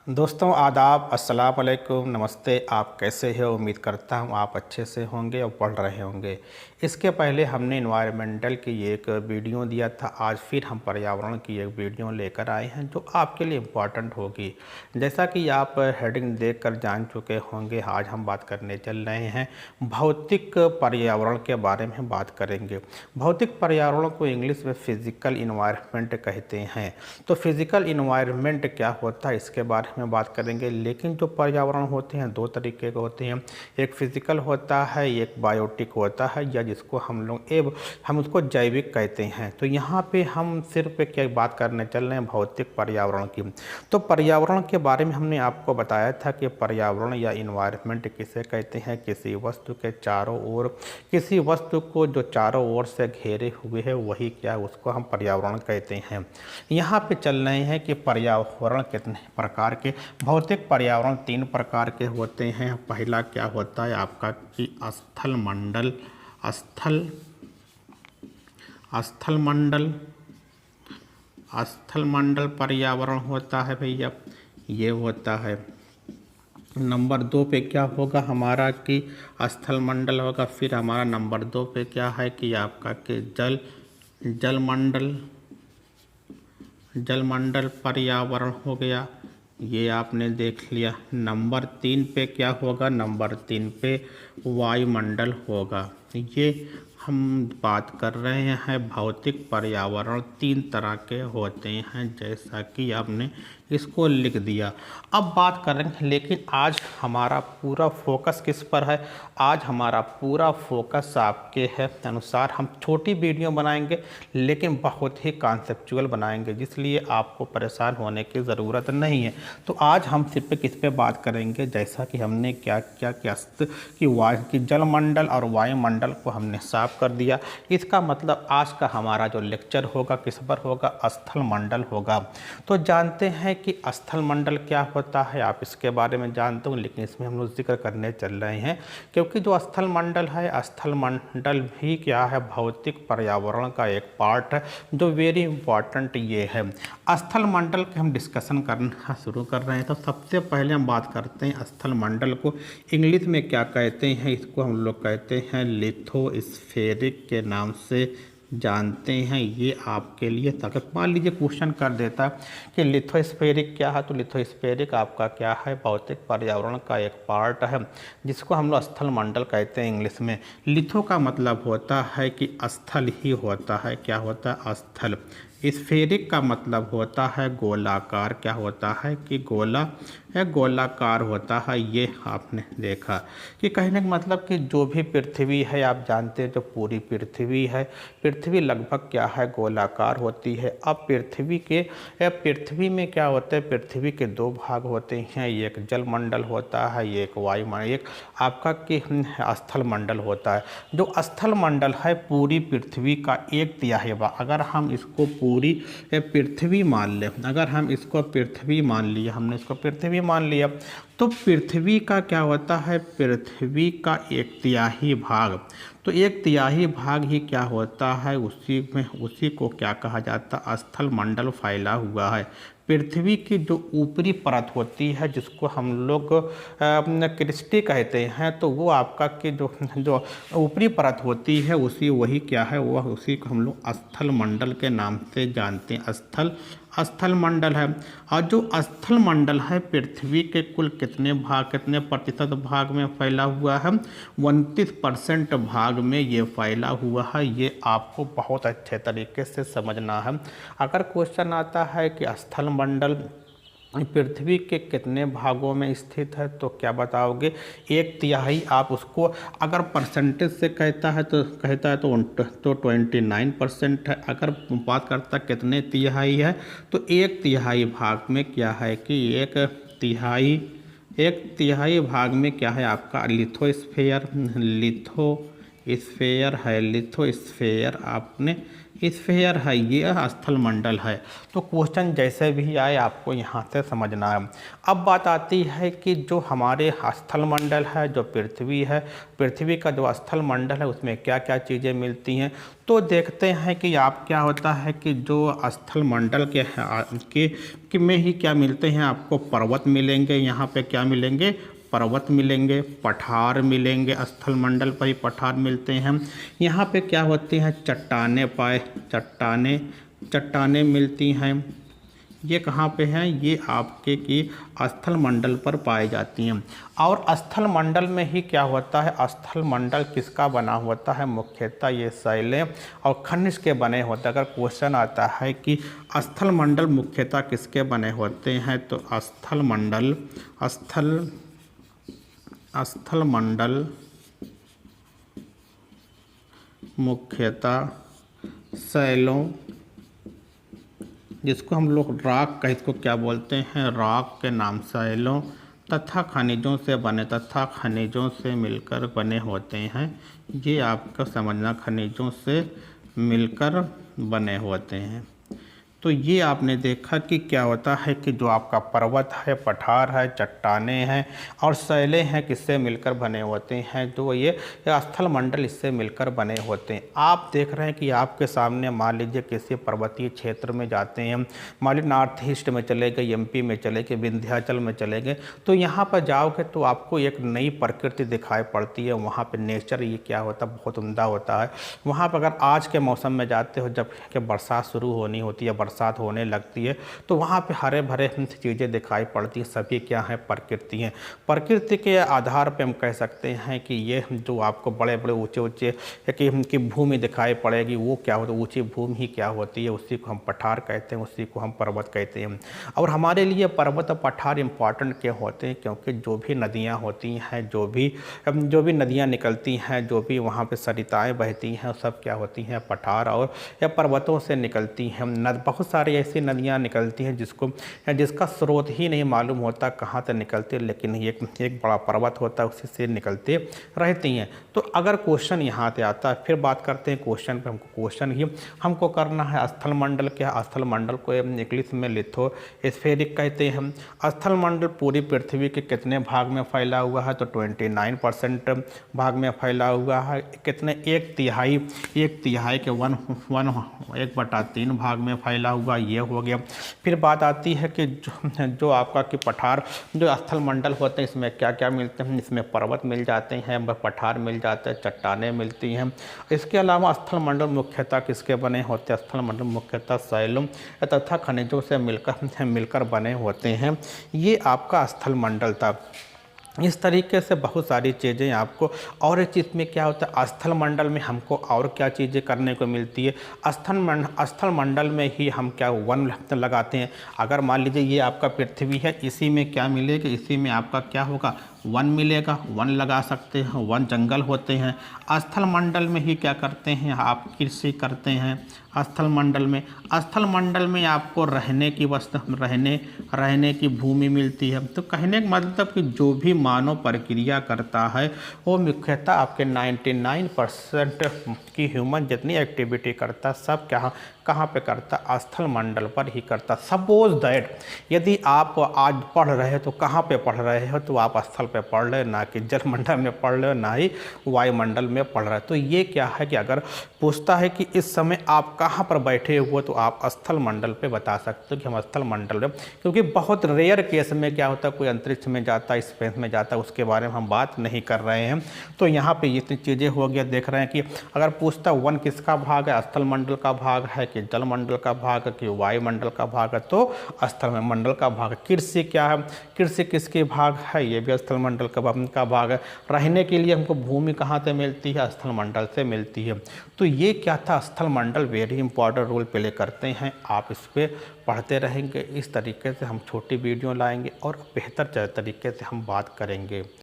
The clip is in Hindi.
दोस्तों आदाब, अस्सलाम वालेकुम, नमस्ते। आप कैसे हो? उम्मीद करता हूँ आप अच्छे से होंगे और पढ़ रहे होंगे। इसके पहले हमने इन्वायरमेंटल की एक वीडियो दिया था। आज फिर हम पर्यावरण की एक वीडियो लेकर आए हैं जो आपके लिए इम्पॉर्टेंट होगी। जैसा कि आप हेडिंग देखकर जान चुके होंगे, आज हम बात करने चल रहे हैं भौतिक पर्यावरण के बारे में बात करेंगे। भौतिक पर्यावरण को इंग्लिश में फिजिकल इन्वायरमेंट कहते हैं। तो फिजिकल इन्वायरमेंट क्या होता है इसके बारे में बात करेंगे। लेकिन जो पर्यावरण होते हैं दो तरीके के होते हैं, एक फिजिकल होता है, एक बायोटिक होता है, या जिसको हम उसको जैविक कहते हैं। तो यहाँ पे हम सिर्फ क्या बात करने चल रहे हैं भौतिक पर्यावरण की। तो पर्यावरण के बारे में हमने आपको बताया था कि पर्यावरण या इन्वायरमेंट किसे कहते हैं, किसी वस्तु के चारों ओर, किसी वस्तु को जो चारों ओर से घेरे हुए है वही क्या है, उसको हम पर्यावरण कहते हैं। यहाँ पे चल रहे हैं कि पर्यावरण कितने प्रकार के, भौतिक पर्यावरण तीन प्रकार के होते हैं। पहला क्या होता है आपका कि स्थल मंडल, स्थल मंडल पर्यावरण होता है भैया, ये होता है। नंबर दो पे क्या होगा हमारा कि स्थल मंडल होगा। फिर हमारा नंबर दो पे क्या है कि आपका कि जलमंडल पर्यावरण हो गया, ये आपने देख लिया। नंबर तीन पे क्या होगा, नंबर तीन पे वायुमंडल होगा। ये हम बात कर रहे हैं भौतिक पर्यावरण तीन तरह के होते हैं, जैसा कि आपने इसको लिख दिया। अब बात करेंगे, लेकिन आज हमारा पूरा फोकस किस पर है? आज हमारा पूरा फोकस आपके है अनुसार हम छोटी वीडियो बनाएंगे लेकिन बहुत ही कॉन्सेप्चुअल बनाएंगे, जिसलिए आपको परेशान होने की ज़रूरत नहीं है। तो आज हम सिर्फ किस पे बात करेंगे, जैसा कि हमने क्या क्या कि जलमंडल और वायुमंडल को हमने साफ कर दिया। इसका मतलब आज का हमारा जो लेक्चर होगा किस पर होगा, स्थल मंडल होगा। तो जानते हैं कि स्थल मंडल क्या होता है, आप इसके बारे में जानते हो, लेकिन इसमें हम लोग जिक्र करने चल रहे हैं क्योंकि जो स्थल मंडल है, स्थल मंडल भी क्या है, भौतिक पर्यावरण का एक पार्ट है जो वेरी इंपॉर्टेंट ये है। स्थल मंडल के हम डिस्कशन करना शुरू कर रहे हैं। तो सबसे पहले हम बात करते हैं स्थल मंडल को इंग्लिश में क्या कहते हैं। इसको हम लोग कहते हैं लिथोस्फेरिक के नाम से जानते हैं। ये आपके लिए अगर मान लीजिए क्वेश्चन कर देता कि लिथोस्फेरिक क्या है, तो लिथोस्फेरिक आपका क्या है, भौतिक पर्यावरण का एक पार्ट है जिसको हम लोग स्थल मंडल कहते हैं इंग्लिश में। लिथो का मतलब होता है कि स्थल ही होता है, क्या होता है, स्थल। स्फेरिक का मतलब होता है गोलाकार, क्या होता है कि गोलाकार होता है। ये आपने देखा कि कहने का मतलब कि जो भी पृथ्वी है, आप जानते हैं जो पूरी पृथ्वी है, पृथ्वी लगभग क्या है, गोलाकार होती है। अब पृथ्वी में क्या होता है, पृथ्वी के दो भाग होते हैं, एक जलमंडल होता है, एक वायुमंडल, एक आपका कि स्थल मंडल होता है। जो स्थल मंडल है पूरी पृथ्वी का एक तिहाई भाग, अगर हम इसको पूरी पृथ्वी मान लें, अगर हम इसको पृथ्वी मान लिया, हमने इसको पृथ्वी मान लिया, तो पृथ्वी का क्या होता है, पृथ्वी का एक तिहाई भाग। तो एक तिहाई भाग ही क्या होता है, उसी को क्या कहा जाता है, स्थल मंडल फैला हुआ है। पृथ्वी की जो ऊपरी परत होती है जिसको हम लोग क्रिस्टी कहते हैं, तो वो आपका कि जो ऊपरी परत होती है वही क्या है, वह उसी को हम लोग स्थल मंडल के नाम से जानते हैं। स्थल मंडल है। और जो स्थल मंडल है पृथ्वी के कुल कितने प्रतिशत भाग में फैला हुआ है, 29% भाग में ये फैला हुआ है। ये आपको बहुत अच्छे तरीके से समझना है। अगर क्वेश्चन आता है कि स्थल मंडल पृथ्वी के कितने भागों में स्थित है, तो क्या बताओगे, एक तिहाई। आप उसको अगर परसेंटेज से कहता है तो 29% है। अगर बात करता कितने तिहाई है, तो एक तिहाई भाग में क्या है कि एक तिहाई भाग में क्या है आपका लिथोस्फेयर है। लिथोस्फेयर आपने स्फीयर है, ये स्थल मंडल है। तो क्वेश्चन जैसे भी आए आपको यहाँ से समझना है। अब बात आती है कि जो हमारे स्थल मंडल है, जो पृथ्वी है, पृथ्वी का जो स्थल मंडल है उसमें क्या क्या चीज़ें मिलती हैं। तो देखते हैं कि आप क्या होता है कि जो स्थल मंडल के में ही क्या मिलते हैं, आपको पर्वत मिलेंगे, यहाँ पे क्या मिलेंगे, पर्वत मिलेंगे, पठार मिलेंगे, स्थल मंडल पर ही पठार मिलते हैं। यहाँ पे क्या होती हैं, चट्टानें मिलती हैं। ये कहाँ पे हैं, ये आपके की स्थल मंडल पर पाई जाती हैं। और स्थल मंडल में ही क्या होता है, स्थल मंडल किसका बना होता है, मुख्यतः ये शैलें और खनिज के बने होते हैं। अगर क्वेश्चन आता है कि स्थल मंडल मुख्यतः किसके बने होते हैं, तो स्थल मंडल मुख्यतः शैलों, जिसको हम लोग रॉक का, इसको क्या बोलते हैं, रॉक के नाम, शैलों तथा खनिजों से मिलकर बने होते हैं। ये आपका समझना, खनिजों से मिलकर बने होते हैं। तो ये आपने देखा कि क्या होता है कि जो आपका पर्वत है, पठार है, चट्टानें हैं और शैलें हैं, किससे मिलकर बने होते हैं, जो ये स्थल मंडल इससे मिलकर बने होते हैं। आप देख रहे हैं कि आपके सामने मान लीजिए किसी पर्वतीय क्षेत्र में जाते हैं, मान लीजिए नॉर्थ ईस्ट में चले गए, एमपी में चले गए, विंध्याचल में चले गए, तो यहाँ पर जाओगे तो आपको एक नई प्रकृति दिखाई पड़ती है। वहाँ पर नेचर ये क्या होता है, बहुत उम्दा होता है। वहाँ पर अगर आज के मौसम में जाते हो, जब कि बरसात शुरू होनी होती है, बरसात होने लगती है, तो वहाँ पे हरे भरे चीज़ें दिखाई पड़ती हैं। सभी क्या है, प्रकृति हैं। प्रकृति के आधार पे हम कह सकते हैं कि ये जो आपको बड़े बड़े ऊंचे ऊंचे की भूमि दिखाई पड़ेगी, वो क्या होता है, ऊंची भूमि ही क्या होती है, उसी को हम पठार कहते हैं, उसी को हम पर्वत कहते हैं। और हमारे लिए पर्वत और पठार इंपॉर्टेंट क्या होते हैं, क्योंकि जो भी नदियाँ होती हैं, जो भी नदियाँ निकलती हैं, जो भी वहाँ पर सरिताएँ बहती हैं, सब क्या होती हैं, पठार और या पर्वतों से निकलती हैं। बहुत सारी ऐसी नदियाँ निकलती हैं जिसका स्रोत ही नहीं मालूम होता कहाँ से निकलती है, लेकिन एक बड़ा पर्वत होता है, उसी से निकलते रहती हैं। तो अगर क्वेश्चन यहाँ से आता है, फिर बात करते हैं क्वेश्चन पे। क्वेश्चन ही हमको करना है, स्थल मंडल क्या, स्थल मंडल को इंग्लिश में लिथोस्फेरिक कहते हैं। स्थल मंडल पूरी पृथ्वी के कितने भाग में फैला हुआ है, तो 29% भाग में फैला हुआ है। कितने, एक तिहाई के 1/3 भाग में फैला हुआ, ये हो गया। फिर बात आती है कि जो आपका कि पठार, जो स्थल मंडल होते हैं, इसमें क्या क्या मिलते हैं, इसमें पर्वत मिल जाते हैं, पठार मिल जाते हैं, चट्टानें मिलती हैं। इसके अलावा स्थल मंडल मुख्यतः किसके बने होते हैं, स्थल मंडल मुख्यतः शैलों तथा खनिजों से मिलकर बने होते हैं। ये आपका स्थल मंडल था। इस तरीके से बहुत सारी चीज़ें आपको, और एक चीज़ में क्या होता है, स्थल मंडल में हमको और क्या चीज़ें करने को मिलती है, स्थल मंडल में ही हम क्या वन लगाते हैं। अगर मान लीजिए ये आपका पृथ्वी है, इसी में क्या मिलेगा, इसी में आपका क्या होगा, वन मिलेगा, वन लगा सकते हैं, वन जंगल होते हैं। स्थल मंडल में ही क्या करते हैं, आप कृषि करते हैं। स्थल मंडल में आपको रहने की वस्तु, रहने की भूमि मिलती है। तो कहने का मतलब कि जो भी मानव प्रक्रिया करता है, वो मुख्यतः आपके 99% की ह्यूमन जितनी एक्टिविटी करता, सब कहाँ पे करता, स्थल मंडल पर ही करता। सपोज दैट यदि आप आज पढ़ रहे हो तो कहाँ पे पढ़ रहे हो, तो आप स्थल पे पढ़ रहे हो, ना कि जल मंडल में पढ़ रहे हो, ना ही वायुमंडल में पढ़ रहे हो। तो ये क्या है कि अगर पूछता है कि इस समय आप कहाँ पर बैठे हुए, तो आप स्थल मंडल पे बता सकते हो कि हम स्थल मंडल में। क्योंकि बहुत रेयर केस में क्या होता है, कोई अंतरिक्ष में जाता है, स्पेस में जाता है, उसके बारे में हम बात नहीं कर रहे हैं। तो यहाँ पे इतनी चीज़ें हो गया। देख रहे हैं कि अगर पूछता वन किसका भाग है, स्थल मंडल का भाग है कि जल मंडल का भाग है कि वायुमंडल का भाग है, तो स्थल मंडल का भाग है। कृषि क्या है, कृषि किसके भाग है, ये भी स्थल मंडल का भाग है। रहने के लिए हमको भूमि कहाँ से मिलती है, स्थल मंडल से मिलती है। तो ये क्या था, स्थल मंडल वेरी इंपॉर्टेंट रोल प्ले करते हैं। आप इस पर पढ़ते रहेंगे। इस तरीके से हम छोटी वीडियो लाएंगे और बेहतर तरीके से हम बात करेंगे।